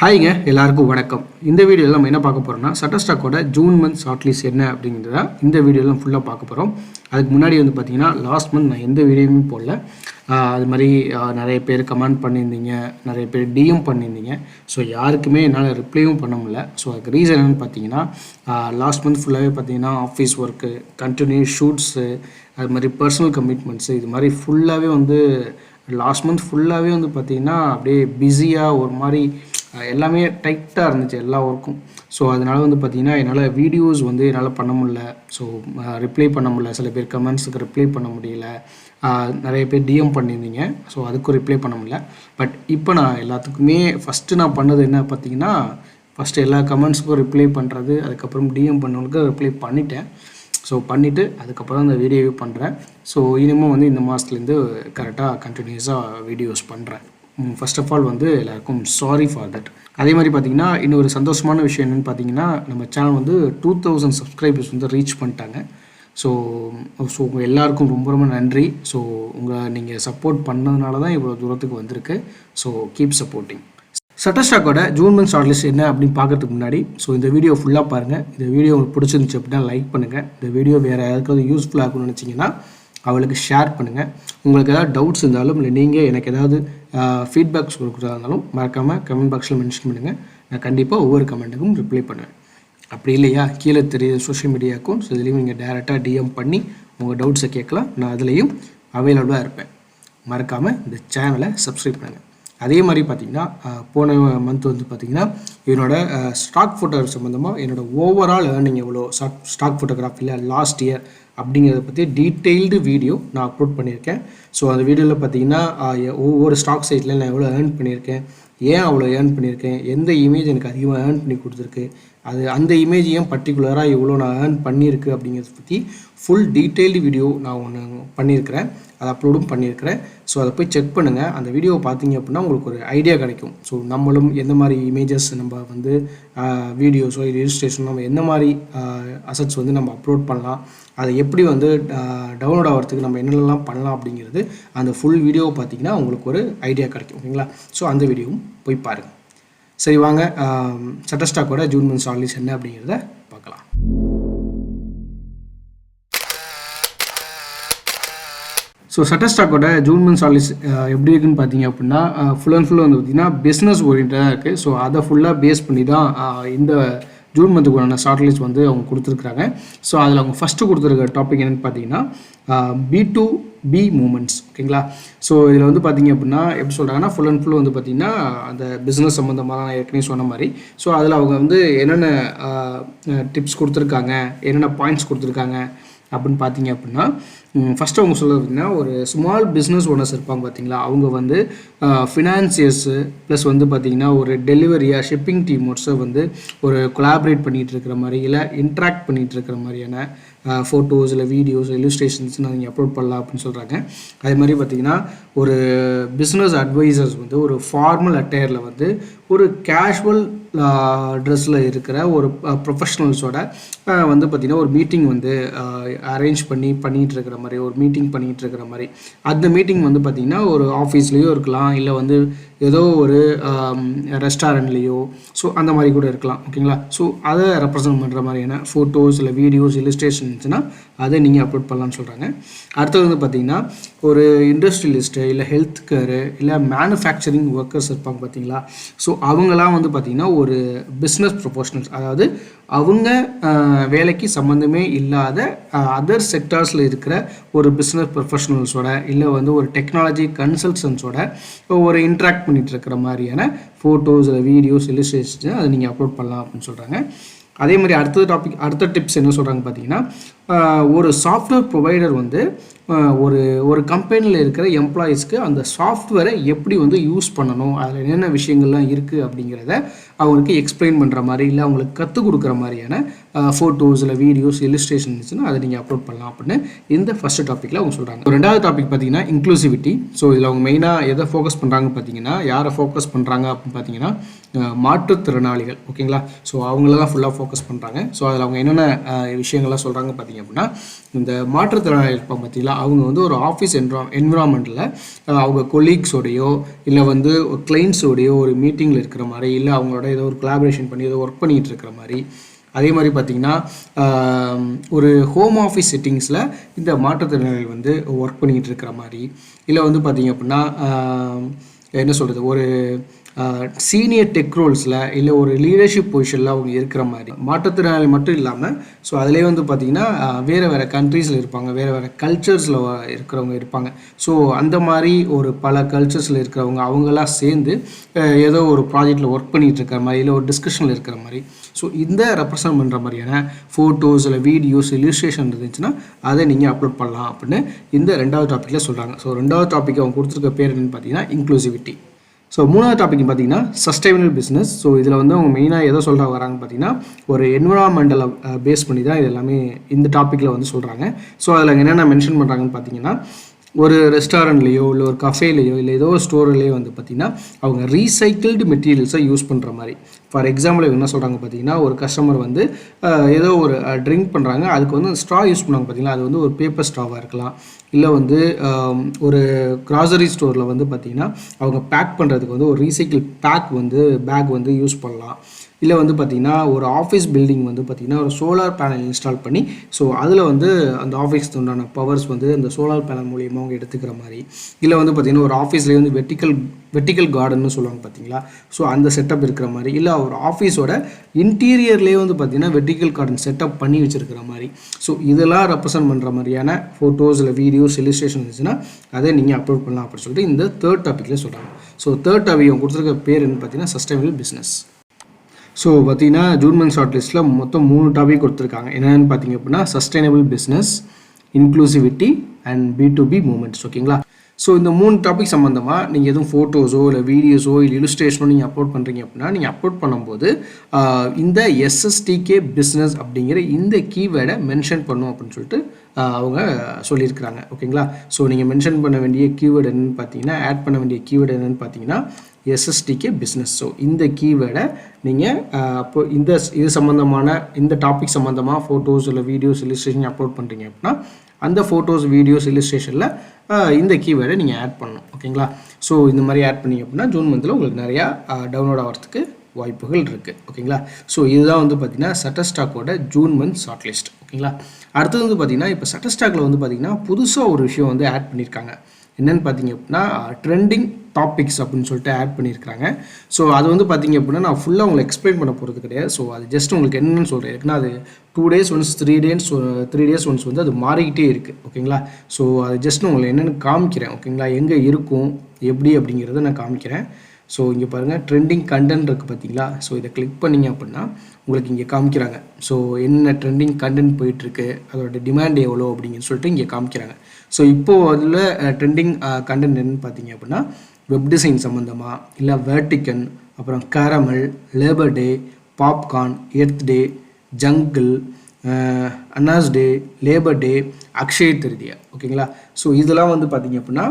ஹாய்ங்க, எல்லாருக்கும் வணக்கம். இந்த வீடியோவில் நம்ம என்ன பார்க்க போகிறோம்னா, சட்டஸ்டாக்கோட ஜூன் மந்த் ஷார்ட் லிஸ்ட் என்ன அப்படிங்கிறத இந்த வீடியோவில் ஃபுல்லாக பார்க்க போகிறோம். அதுக்கு முன்னாடி பார்த்தீங்கன்னா லாஸ்ட் மந்த் நான் எந்த வீடியோவுமே போடல. அது மாதிரி நிறைய பேர் கமெண்ட் பண்ணியிருந்தீங்க, நிறைய பேர் டிஎம் பண்ணியிருந்தீங்க. ஸோ யாருக்குமே என்னால் ரிப்ளையும் பண்ண முடியல. ஸோ அதுக்கு ரீசன் என்னென்னு பார்த்தீங்கன்னா, லாஸ்ட் மந்த் ஃபுல்லாகவே பார்த்தீங்கன்னா ஆஃபீஸ் ஒர்க்கு, கண்டினியூஸ் ஷூட்ஸு, அது மாதிரி பர்சனல் கமிட்மெண்ட்ஸு, இது மாதிரி ஃபுல்லாகவே லாஸ்ட் மந்த் ஃபுல்லாகவே பார்த்தீங்கன்னா அப்படியே பிஸியாக ஒரு மாதிரி எல்லாமே டைட்டாக இருந்துச்சு எல்லா ஒர்க்கும். ஸோ அதனால் பார்த்தீங்கன்னா என்னால் வீடியோஸ் என்னால் பண்ண முடியல. ஸோ ரிப்ளை பண்ண முடியல. சில பேர் கமெண்ட்ஸுக்கு ரிப்ளை பண்ண முடியல. நிறைய பேர் டிஎம் பண்ணியிருந்தீங்க. ஸோ அதுக்கும் ரிப்ளை பண்ண முடியல. பட் இப்போ நான் எல்லாத்துக்குமே ஃபஸ்ட்டு நான் பண்ணது என்ன பார்த்தீங்கன்னா, ஃபஸ்ட்டு எல்லா கமெண்ட்ஸுக்கும் ரிப்ளை பண்ணுறது, அதுக்கப்புறம் டிஎம் பண்ணவங்களுக்கு ரிப்ளை பண்ணிட்டேன். ஸோ பண்ணிவிட்டு அதுக்கப்புறம் அந்த வீடியோவே பண்ணுறேன். ஸோ இனிமேல் இந்த மாதத்துலேருந்து கரெக்டாக கண்டினியூஸாக வீடியோஸ் பண்ணுறேன். ஃபர்ஸ்ட் ஆஃப் ஆல் எல்லாருக்கும் சாரி ஃபார் தட். அதே மாதிரி பார்த்தீங்கன்னா இன்னொரு சந்தோஷமான விஷயம் என்னென்னு பார்த்தீங்கன்னா, நம்ம சேனல் 2000 சப்ஸ்கிரைபர்ஸ் ரீச் பண்ணிட்டாங்க. ஸோ உங்கள் எல்லாருக்கும் ரொம்ப ரொம்ப நன்றி. ஸோ நீங்கள் சப்போர்ட் பண்ணதுனால தான் இவ்வளோ தூரத்துக்கு வந்திருக்கு. So keep supporting. சட்டஸ்டாக்கோட ஜூன் மந்த் ஷார்ட் லிஸ்ட் என்ன அப்படின்னு பார்க்கறதுக்கு முன்னாடி இந்த வீடியோ ஃபுல்லாக பாருங்கள். இந்த வீடியோ உங்களுக்கு பிடிச்சிருந்துச்சு அப்படின்னா லைக் பண்ணுங்கள். இந்த வீடியோ வேறு யாருக்காவது யூஸ்ஃபுல்லாக இருக்கும்னு நினச்சிங்கன்னா அவளுக்கு ஷேர் பண்ணுங்கள். உங்களுக்கு ஏதாவது டவுட்ஸ் இருந்தாலும் இல்லை நீங்கள் எனக்கு ஏதாவது ஃபீட்பேக்ஸ் கொடுக்குறதா இருந்தாலும் மறக்காமல் கமெண்ட் பாக்ஸில் மென்ஷன் பண்ணுங்கள். நான் கண்டிப்பாக ஒவ்வொரு கமெண்ட்டுக்கும் ரிப்ளை பண்ணுவேன். அப்படி இல்லையா, கீழே தெரியுது சோஷியல் மீடியா அக்கௌண்ட்ஸ், இதுலேயும் நீங்கள் டேரெக்டாக டிஎம் பண்ணி உங்கள் டவுட்ஸை கேட்கலாம். நான் அதுலேயும் அவைலபிளாக இருப்பேன். மறக்காமல் இந்த சேனலை சப்ஸ்கிரைப் பண்ணுங்கள். அதே மாதிரி பார்த்திங்கன்னா போன மந்த் பார்த்திங்கன்னா என்னோடய ஸ்டாக் ஃபோட்டோ சம்மந்தமாக என்னோடய ஓவரால் ஏர்னிங் எவ்வளோ ஸ்டாக் ஃபோட்டோகிராஃபியில் லாஸ்ட் இயர் அப்படிங்கிறத பற்றி டீட்டெயில்டு வீடியோ நான் அப்லோட் பண்ணியிருக்கேன். ஸோ அந்த வீடியோவில் பார்த்திங்கன்னா ஒவ்வொரு ஸ்டாக் சைட்டில் நான் எவ்வளோ ஏர்ன் பண்ணியிருக்கேன், ஏன் அவ்வளோ ஏர்ன் பண்ணியிருக்கேன், எந்த இமேஜ் எனக்கு அதிகமாக ஏர்ன் பண்ணி கொடுத்துருக்கு, அந்த இமேஜ் ஏன் பர்டிகுலராக எவ்வளோ நான் ஏர்ன் பண்ணியிருக்கு அப்படிங்கிறத பற்றி ஃபுல் டீட்டெயில்டு வீடியோ நான் ஒன்று பண்ணியிருக்கிறேன். அதை அப்லோடும் பண்ணியிருக்கிறேன். ஸோ அதை போய் செக் பண்ணுங்கள். அந்த வீடியோவை பார்த்தீங்க அப்படின்னா உங்களுக்கு ஒரு ஐடியா கிடைக்கும். ஸோ நம்மளும் எந்த மாதிரி இமேஜஸ் நம்ம வீடியோஸோ இல்லை இலிஸ்ட்ரேஷனோ நம்ம எந்த மாதிரி அசட்ஸ் நம்ம அப்லோட் பண்ணலாம், அதை எப்படி டவுன்லோட் ஆகிறதுக்கு நம்ம என்னென்னலாம் பண்ணலாம் அப்படிங்கிறது அந்த ஃபுல் வீடியோவை பார்த்தீங்கன்னா உங்களுக்கு ஒரு ஐடியா கிடைக்கும். ஓகேங்களா? ஸோ அந்த வீடியோவும் போய் பாருங்கள். சரி, வாங்க சட்டஸ்டாக்கோட ஜூன் மந்த் ஷார்ட் லிஸ்ட் என்ன அப்படிங்கிறத பார்க்கலாம். ஸோ சட்டஸ்டாக்கோட ஜூன் மந்த் ஷார்ட் லிஸ்ட் எப்படி இருக்குன்னு பார்த்தீங்க அப்படின்னா ஃபுல் அண்ட் ஃபுல் பார்த்திங்கன்னா பிஸ்னஸ் ஓரியன்டாக இருக்குது. ஸோ அதை ஃபுல்லாக பேஸ் பண்ணி தான் இந்த ஜூன் மந்த்துக்குள்ளான ஷார்ட் லிஸ்ட் அவங்க கொடுத்துருக்குறாங்க. ஸோ அதில் அவங்க ஃபஸ்ட்டு கொடுத்துருக்க டாபிக் என்னென்னு பார்த்தீங்கன்னா B2B மூமெண்ட்ஸ். ஓகேங்களா? ஸோ இதில் பார்த்தீங்க அப்படின்னா எப்படி சொல்கிறாங்கன்னா ஃபுல் அண்ட் ஃபுல் பார்த்திங்கன்னா அந்த பிஸ்னஸ் சம்மந்தமாக நான் ஏற்கனவே சொன்ன மாதிரி. ஸோ அதில் அவங்க என்னென்ன டிப்ஸ் கொடுத்துருக்காங்க, என்னென்ன பாயிண்ட்ஸ் கொடுத்துருக்காங்க அப்படின்னு பார்த்தீங்க அப்படின்னா, ஃபஸ்ட்டு அவங்க சொல்கிறது பார்த்திங்கன்னா ஒரு ஸ்மால் பிஸ்னஸ் ஓனர்ஸ் இருப்பாங்க பார்த்தீங்களா, அவங்க ஃபினான்சியர்ஸு ப்ளஸ் பார்த்திங்கன்னா ஒரு டெலிவரியாக ஷிப்பிங் டீமோட்ஸை ஒரு கொலாபரேட் பண்ணிகிட்டு இருக்கிற மாதிரி இல்லை இன்ட்ராக்ட் பண்ணிகிட்டு இருக்கிற மாதிரியான ஃபோட்டோஸ் இல்லை வீடியோஸ் இல்லுஸ்ட்ரேஷன்ஸ் நீங்கள் அப்லோட் பண்ணலாம் அப்படின்னு சொல்கிறாங்க. அதே மாதிரி பார்த்திங்கன்னா ஒரு பிஸ்னஸ் அட்வைசர்ஸ் ஒரு ஃபார்மல் அட்டையரில் ஒரு கேஷுவல் ட்ரெஸ்ஸில் இருக்கிற ஒரு ப்ரொஃபஷ்னல்ஸோட பார்த்திங்கன்னா ஒரு மீட்டிங் அரேஞ்ச் பண்ணிகிட்டு இருக்கிற மாதிரி, ஒரு மீட்டிங் பண்ணிகிட்டு இருக்கிற மாதிரி. அந்த மீட்டிங் பார்த்திங்கன்னா ஒரு ஆஃபீஸ்லேயோ இருக்கலாம், இல்லை ஏதோ ஒரு ரெஸ்டாரண்ட்லேயோ, ஸோ அந்த மாதிரி கூட இருக்கலாம். ஓகேங்களா? ஸோ அதை ரெப்ரசன்ட் பண்ணுற மாதிரியான ஃபோட்டோஸ் இல்லை வீடியோஸ் இல்லுஸ்ட்ரேஷன்ஸ்னால் அதை நீங்கள் அப்லோட் பண்ணலான்னு சொல்கிறாங்க. அடுத்தது பார்த்திங்கன்னா ஒரு இண்டஸ்ட்ரியலிஸ்ட்டு இல்லை ஹெல்த் கேரு இல்லை மேனுஃபேக்சரிங் ஒர்க்கர்ஸ் இருப்பாங்க பார்த்தீங்களா. ஸோ அவங்களாம் பார்த்திங்கன்னா ஒரு பிஸ்னஸ் ப்ரொஃபஷனல்ஸ், அதாவது அவங்க வேலைக்கு சம்மந்தமே இல்லாத அதர் செக்டார்ஸில் இருக்கிற ஒரு பிஸ்னஸ் ப்ரொஃபஷனல்ஸோட இல்லை ஒரு டெக்னாலஜி கன்சல்டன்ஸோட ஒரு இன்ட்ராக்ட் பண்ணிகிட்டு இருக்கிற மாதிரியான ஃபோட்டோஸ் இல்லை வீடியோஸ் இல்லுஸ்ட்ரேஷன்ஸ் அதை நீங்கள் அப்லோட் பண்ணலாம் அப்படின்னு சொல்கிறாங்க. அதே மாதிரி அடுத்த டிப்ஸ் என்ன சொல்கிறாங்க பார்த்தீங்கன்னா, ஒரு சாஃப்ட்வேர் ப்ரொவைடர் ஒரு கம்பெனியில் இருக்கிற எம்ப்ளாயீஸ்க்கு அந்த சாஃப்ட்வேரை எப்படி யூஸ் பண்ணணும், அதில் என்னென்ன விஷயங்கள்லாம் இருக்குது அப்படிங்கிறத அவங்களுக்கு எக்ஸ்பிளைன் பண்ணுற மாதிரி இல்லை அவங்களுக்கு கற்றுக் கொடுக்குற மாதிரியான ஃபோட்டோஸ் இல்லை வீடியோஸ் இல்லுஸ்ட்ரேஷன்ஸ்னால் அதை நீங்கள் அப்லோட் பண்ணலாம் அப்படின்னு இந்த ஃபஸ்ட்டு டாப்பிக்கில் அவங்க சொல்கிறாங்க. ரெண்டாவது டாபிக் பார்த்தீங்கன்னா இன்க்ளூசிவிட்டி. ஸோ இதில் அவங்க மெயினாக எதை ஃபோக்கஸ் பண்ணுறாங்க பார்த்தீங்கன்னா, யாரை ஃபோக்கஸ் பண்ணுறாங்க அப்படின்னு பார்த்தீங்கன்னா மாற்றுத்திறனாளிகள். ஓகேங்களா? ஸோ அவங்களெல்லாம் ஃபுல்லாக ஃபோக்கஸ் பண்ணுறாங்க. ஸோ அதில் அவங்க என்னென்ன விஷயங்கள்லாம் சொல்கிறாங்க பார்த்தீங்கன்னா, பார்த்தீங்க அப்படின்னா இந்த மாற்றுத்திறனாளி இருப்பாங்க பார்த்தீங்களா, அவங்க வந்து ஒரு ஆஃபீஸ் என்விரான்மெண்ட்டில் அவங்க கொலீக்ஸோடையோ இல்லை வந்து கிளைண்ட்ஸோடையோ ஒரு மீட்டிங்கில் இருக்கிற மாதிரி, இல்லை அவங்களோட ஏதோ ஒரு கொலாபரேஷன் பண்ணி ஏதோ ஒர்க் பண்ணிகிட்டு இருக்கிற மாதிரி, அதே மாதிரி பார்த்திங்கன்னா ஒரு ஹோம் ஆஃபீஸ் செட்டிங்ஸில் இந்த மாற்றுத்திறனாளிகள் வந்து ஒர்க் பண்ணிக்கிட்டு இருக்கிற மாதிரி, இல்லை வந்து பார்த்திங்க அப்படின்னா என்ன சொல்கிறது, ஒரு சீனியர் டெக் ரோல்ஸில் இல்லை ஒரு லீடர்ஷிப் பொசிஷனில் அவங்க இருக்கிற மாதிரி. மாற்றுத்திறனாளி மட்டும் இல்லாமல் ஸோ அதிலே வந்து பார்த்திங்கன்னா வேறு கண்ட்ரீஸில் இருப்பாங்க, வேறு கல்ச்சர்ஸில் இருக்கிறவங்க இருப்பாங்க. ஸோ அந்த மாதிரி ஒரு பல கல்ச்சர்ஸில் இருக்கிறவங்க அவங்களாம் சேர்ந்து ஏதோ ஒரு ப்ராஜெக்டில் ஒர்க் பண்ணிகிட்டு இருக்கிற மாதிரி, இல்லை ஒரு டிஸ்கஷனில் இருக்கிற மாதிரி. ஸோ இந்த ரெப்ரசன்ட் பண்ணுற மாதிரியான ஃபோட்டோஸ் இல்லை வீடியோஸ் இல்லுஸ்ட்ரேஷன் இருந்துச்சுன்னா அதை நீங்கள் அப்லோட் பண்ணலாம் அப்படின்னு இந்த 2வது டாப்பிக்கில் சொல்கிறாங்க. ஸோ 2வது டாபிக் அவங்க கொடுத்துருக்க பேர் என்னென்னு பார்த்தீங்கன்னா இன்க்ளூசிவிட்டி. ஸோ 3வது டாபிக் பார்த்தீங்கன்னா சஸ்டைனபிள் பிஸ்னஸ். ஸோ இதில் வந்து அவங்க மெயினாக எதை சொல்கிற வராங்க பார்த்தீங்கன்னா ஒரு என்விரான்மெண்டலை பேஸ் பண்ணி தான் இது எல்லாமே இந்த டாப்பிக்கில் வந்து சொல்கிறாங்க. ஸோ அதில் என்னென்ன மென்ஷன் பண்ணுறாங்கன்னு பார்த்தீங்கன்னா ஒரு ரெஸ்டாரண்ட்லேயோ இல்லை ஒரு கஃபேலையோ இல்லை ஏதோ ஒரு ஸ்டோர்லேயோ வந்து பார்த்திங்கன்னா அவங்க ரீசைக்கிள்டு மெட்டீரியல்ஸை யூஸ் பண்ணுற மாதிரி. ஃபார் எக்ஸாம்பிள் என்ன சொல்கிறாங்க பார்த்தீங்கன்னா ஒரு கஸ்டமர் வந்து ஏதோ ஒரு ட்ரிங்க் பண்ணுறாங்க, அதுக்கு வந்து ஸ்ட்ரா யூஸ் பண்ணுவாங்க பார்த்தீங்கன்னா, அது வந்து ஒரு பேப்பர் ஸ்ட்ராவாக இருக்கலாம், இல்லை வந்து ஒரு கிராசரி ஸ்டோரில் வந்து பார்த்திங்கன்னா அவங்க பேக் பண்ணுறதுக்கு வந்து ஒரு ரீசைக்கிள் பேக் வந்து யூஸ் பண்ணலாம். இல்லை வந்து பார்த்திங்கன்னா ஒரு ஆஃபீஸ் பில்டிங் வந்து பார்த்திங்கன்னா ஒரு சோலார் பேனல் இன்ஸ்டால் பண்ணி ஸோ அதில் வந்து அந்த ஆஃபீஸ்க்கு உண்டான பவர்ஸ் வந்து அந்த சோலார் பேனல் மூலியமாக அவங்க எடுத்துக்கிற மாதிரி. இல்லை வந்து பார்த்திங்கன்னா ஒரு ஆஃபீஸ்லேயே வந்து வெர்டிக்கல் கார்டன்னு சொல்லுவாங்க பார்த்தீங்களா, ஸோ அந்த செட்டப் இருக்கிற மாதிரி. இல்லை ஒரு ஆஃபீஸோட இன்டீரியர்லேயே வந்து பார்த்திங்கன்னா வெர்டிக்கல் கார்டன் செட்டப் பண்ணி வச்சுருக்கிற மாதிரி. ஸோ இதெல்லாம் ரெப்ரசன்ட் பண்ணுற மாதிரியான ஃபோட்டோஸ் இல்லை வீடியோஸ் இல்லுஸ்ட்ரேஷன் இருந்துச்சுன்னா அதை நீங்கள் அப்லோட் பண்ணலாம் அப்படின்னு சொல்லிட்டு இந்த 3rd டாப்பிக்கில் சொல்கிறாங்க. ஸோ 3rd டாபிக் அவங்க கொடுத்துருக்க பேர் என்னன்னு பார்த்தீங்கன்னா சஸ்டைனபிள் பிஸ்னஸ். ஸோ பார்த்தீங்கன்னா ஜூன் மந்த் ஷார்ட் லிஸ்ட்டில் மொத்தம் 3 டாபிக் கொடுத்துருக்காங்க. என்னென்னு பார்த்தீங்க அப்படின்னா sustainable business, inclusivity and B2B moments. ஓகேங்களா. ஸோ இந்த 3 டாபிக் சம்மந்தமாக நீங்கள் எதுவும் ஃபோட்டோஸோ இல்லை வீடியோஸோ இல்லை இல்லுஸ்ட்ரேஷனோ நீங்கள் அப்லோட் பண்ணுறீங்க அப்படின்னா நீங்கள் அப்லோட் பண்ணும்போது இந்த SSTK பிஸ்னஸ் அப்படிங்கிற இந்த கீவேர்டை மென்ஷன் பண்ணும் அப்படின்னு சொல்லிட்டு அவங்க சொல்லியிருக்கிறாங்க. ஓகேங்களா. ஸோ நீங்கள் மென்ஷன் பண்ண வேண்டிய கீவேர்டு என்னென்னு பார்த்தீங்கன்னா ஆட் பண்ண வேண்டிய கீவேர்டு என்னென்னு பார்த்தீங்கன்னா SSTK பிஸ்னஸ். ஸோ இந்த கீவேர்டை நீங்கள் அப்போ இது சம்மந்தமான இந்த டாபிக் சம்மந்தமாக ஃபோட்டோஸ் இல்லை வீடியோஸ் இல்லுஸ்ட்ரேஷன் அப்லோட் பண்ணுறீங்க அப்படின்னா அந்த ஃபோட்டோஸ் வீடியோஸ் இல்லுஸ்ட்ரேஷனில் இந்த கீவேர்டை நீங்கள் ஆட் பண்ணணும். ஓகேங்களா. ஸோ இந்த மாதிரி ஆட் பண்ணிங்க அப்படின்னா ஜூன் மந்தில் உங்களுக்கு நிறையா டவுன்லோட் ஆகிறதுக்கு வாய்ப்புகள் இருக்குது. ஓகேங்களா. ஸோ இதுதான் வந்து பார்த்திங்கன்னா சட்டஸ்டாக்கோட ஜூன் மந்த் ஷார்ட் லிஸ்ட். ஓகேங்களா. அடுத்தது வந்து பார்த்திங்கன்னா இப்போ சட்டஸ்டாக்கில் வந்து பார்த்திங்கன்னா புதுசாக ஒரு விஷயம் வந்து ஆட் பண்ணியிருக்காங்க. என்னென்னு பார்த்தீங்க அப்படின்னா ட்ரெண்டிங் டாபிக்ஸ் அப்படின்னு சொல்லிட்டு ஆட் பண்ணியிருக்காங்க. ஸோ அது வந்து பார்த்திங்க அப்படின்னா நான் ஃபுல்லாக உங்களுக்கு எக்ஸ்பிளைன் பண்ண போகிறது கிடையாது. ஸோ அது ஜஸ்ட் உங்களுக்கு என்னென்னு சொல்கிறேன். ஏன்னா அது 2 days ஒன்ஸ் 3 days ஒன்ஸ் வந்து அது மாறிக்கிட்டே இருக்குது. ஓகேங்களா. ஸோ அது ஜஸ்ட் உங்களுக்கு என்னென்னு காமிக்கிறேன். ஓகேங்களா. எங்கே இருக்கும் எப்படி அப்படிங்கிறத நான் காமிக்கிறேன். ஸோ இங்கே பாருங்கள் ட்ரெண்டிங் கண்டென்ட் இருக்குது பார்த்தீங்களா. ஸோ இதை கிளிக் பண்ணிங்க அப்படின்னா உங்களுக்கு இங்கே காமிக்கிறாங்க. ஸோ என்ன ட்ரெண்டிங் கண்டென்ட் போயிட்டுருக்கு, அதோட டிமாண்ட் எவ்வளோ அப்படிங்கன்னு சொல்லிட்டு இங்கே காமிக்கிறாங்க. ஸோ இப்போது அதில் ட்ரெண்டிங் கண்டென்ட் என்னன்னு பார்த்தீங்க அப்படின்னா வெப் டிசைன் சம்மந்தமாக, இல்லை வேர்டிக்கன், அப்புறம் caramel, labour day, popcorn, earth day, jungle, அன்னாஸ் day, labour day, Akshaya Tritiya. ஓகேங்களா. ஸோ இதெல்லாம் வந்து பார்த்திங்க அப்படின்னா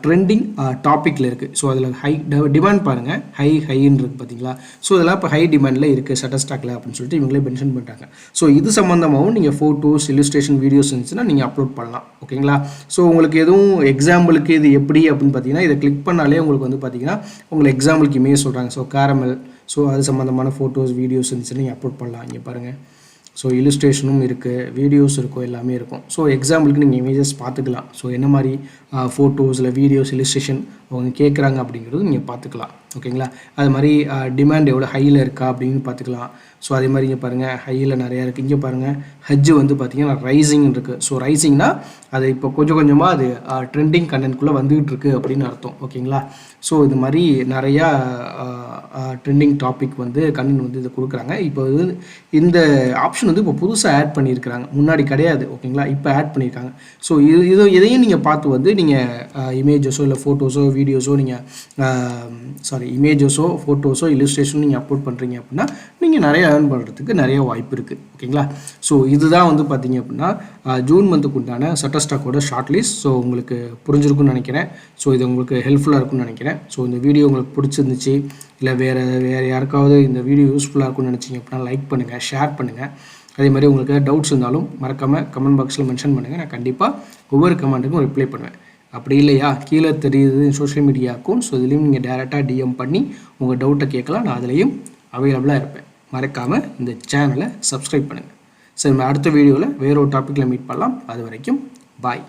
ட்ரெண்டிங் டாப்பிக்கில் இருக்குது. ஸோ அதில் ஹை டிமாண்ட் பாருங்கள், ஹைன்னு இருக்குது பார்த்தீங்களா. ஸோ இதெல்லாம் இப்போ ஹை டிமாண்டில் இருக்குது சட்டஸ்டாக்கில் அப்படின்னு சொல்லிட்டு இவங்களே மென்ஷன் பண்ணுறாங்க. ஸோ இது சம்மந்தமாகவும் நீங்கள் ஃபோட்டோஸ் இல்லுஸ்ட்ரேஷன் வீடியோஸ் இருந்துச்சுன்னா நீங்கள் அப்லோட் பண்ணலாம். ஓகேங்களா. ஸோ உங்களுக்கு எதுவும் எக்ஸாம்பிளுக்கு இது எப்படி அப்படின்னு பார்த்தீங்கன்னா இதை கிளிக் பண்ணாலே உங்களுக்கு வந்து பார்த்திங்கன்னா உங்களுக்கு எக்ஸாம்பிளுக்கு இமேஜ் சொல்கிறாங்க. ஸோ கேரமல், ஸோ அது சம்மந்தமான ஃபோட்டோஸ் வீடியோஸ் இருந்துச்சுன்னா நீங்கள் அப்லோட் பண்ணலாம். இங்கே பாருங்கள். ஸோ இல்லுஸ்ட்ரேஷனும் இருக்குது, வீடியோஸ் இருக்கும், எல்லாமே இருக்கும். ஸோ எக்ஸாம்பிளுக்கு நீங்கள் இமேஜஸ் பார்த்துக்கலாம். ஸோ என்ன மாதிரி ஃபோட்டோஸ் இல்லை வீடியோஸ் இல்லுஸ்ட்ரேஷன் அவங்க கேட்குறாங்க அப்படிங்கிறது நீங்கள் பார்த்துக்கலாம். ஓகேங்களா. அது மாதிரி டிமாண்ட் எவ்வளோ ஹையில் இருக்கா அப்படின்னு பார்த்துக்கலாம். ஸோ அதே மாதிரி இங்கே பாருங்கள் ஹையில் நிறையா இருக்குது. இங்கே பாருங்கள் ஹஜ் வந்து பார்த்திங்கன்னா ரைசிங் இருக்குது. ஸோ ரைசிங்னா அது இப்போ கொஞ்சம் கொஞ்சமாக அது ட்ரெண்டிங் கண்டென்ட்குள்ளே வந்துகிட்டு இருக்குது அப்படின்னு அர்த்தம். ஓகேங்களா. ஸோ இது மாதிரி நிறையா ட்ரெண்டிங் டாபிக் வந்து கண்டென்ட் வந்து இதை கொடுக்குறாங்க. இப்போ இந்த ஆப்ஷன் வந்து இப்போ புதுசாக ஆட் பண்ணியிருக்கிறாங்க, முன்னாடி கிடையாது. ஓகேங்களா. இப்போ ஆட் பண்ணியிருக்காங்க. ஸோ இதையும் நீங்கள் பார்த்து வந்து நீங்கள் இமேஜஸோ இல்லை ஃபோட்டோஸோ வீடியோஸோ நீங்கள் இமேஜஸோ ஃபோட்டோஸோ இல்லுஸ்ட்ரேஷனோ நீங்கள் அப்லோட் பண்ணுறீங்க அப்படின்னா நீங்கள் நிறைய ஏர்ன் பண்ணுறதுக்கு நிறைய வாய்ப்பு இருக்குது. ஓகேங்களா. ஸோ இதுதான் வந்து பார்த்திங்க அப்படின்னா ஜூன் மந்த்துக்கு உண்டான சட்டஸ்டாக்கோட ஷார்ட் லிஸ்ட். ஸோ உங்களுக்கு புரிஞ்சிருக்குன்னு நினைக்கிறேன். ஸோ இது உங்களுக்கு ஹெல்ப்ஃபுல்லாக இருக்குன்னு நினைக்கிறேன். ஸோ இந்த வீடியோ உங்களுக்கு பிடிச்சிருந்துச்சு இல்லை வேறு யாருக்காவது இந்த வீடியோ யூஸ்ஃபுல்லாக இருக்குன்னு நினச்சிங்க அப்படின்னா லைக் பண்ணுங்கள், ஷேர் பண்ணுங்கள். அதே மாதிரி உங்களுக்கு டவுட்ஸ் இருந்தாலும் மறக்காமல் கமெண்ட் பாக்ஸில் மென்ஷன் பண்ணுங்கள். நான் கண்டிப்பாக ஒவ்வொரு கமெண்ட்டுக்கும் ரிப்ளை பண்ணுவேன். அப்படி இல்லையா கீழே தெரியுது சோஷியல் மீடியா அக்கௌண்ட்ஸ், இதுலேயும் நீங்கள் டேரெக்டாக டிஎம் பண்ணி உங்கள் டவுட்டை கேட்கலாம். நான் அதுலேயும் அவைலபிளாக இருப்பேன். மறக்காமல் இந்த சேனலை சப்ஸ்கிரைப் பண்ணுங்கள். சரி, நம்ம அடுத்த வீடியோவில் வேற ஒரு டாப்பிக்கில் மீட் பண்ணலாம். அது வரைக்கும் பாய்.